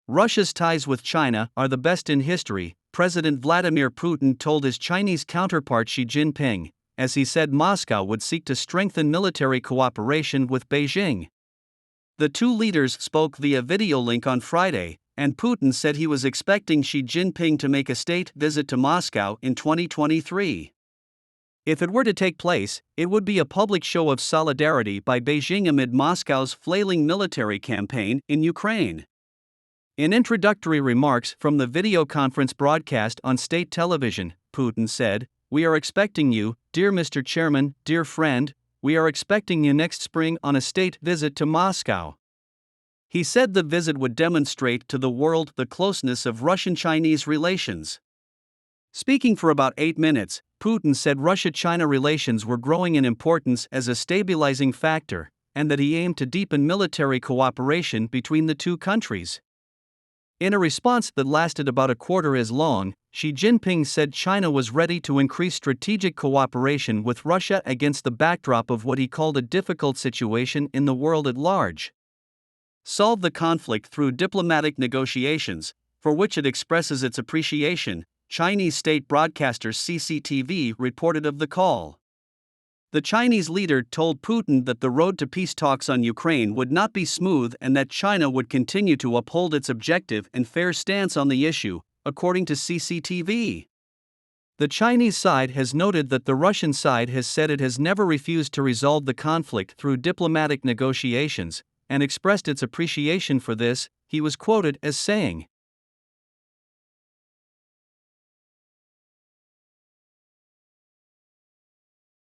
Russia's ties with China are the best in history, President Vladimir Putin told his Chinese counterpart Xi Jinping, as he said Moscow would seek to strengthen military cooperation with Beijing. The two leaders spoke via video link on Friday, and Putin said he was expecting Xi Jinping to make a state visit to Moscow in 2023. If it were to take place, it would be a public show of solidarity by Beijing amid Moscow's flailing military campaign in Ukraine. In introductory remarks from the video conference broadcast on state television, Putin said, "We are expecting you, dear Mr. Chairman, dear friend, we are expecting you next spring on a state visit to Moscow." He said the visit would demonstrate to the world the closeness of Russian-Chinese relations. Speaking for about 8 minutes, Putin said Russia-China relations were growing in importance as a stabilizing factor, and that he aimed to deepen military cooperation between the two countries. In a response that lasted about a quarter as long, Xi Jinping said China was ready to increase strategic cooperation with Russia against the backdrop of what he called a difficult situation in the world at large. Solve the conflict through diplomatic negotiations, for which it expresses its appreciation, Chinese state broadcaster CCTV reported of the call. The Chinese leader told Putin that the road to peace talks on Ukraine would not be smooth and that China would continue to uphold its objective and fair stance on the issue, according to CCTV. The Chinese side has noted that the Russian side has said it has never refused to resolve the conflict through diplomatic negotiations, and expressed its appreciation for this. He was quoted as saying,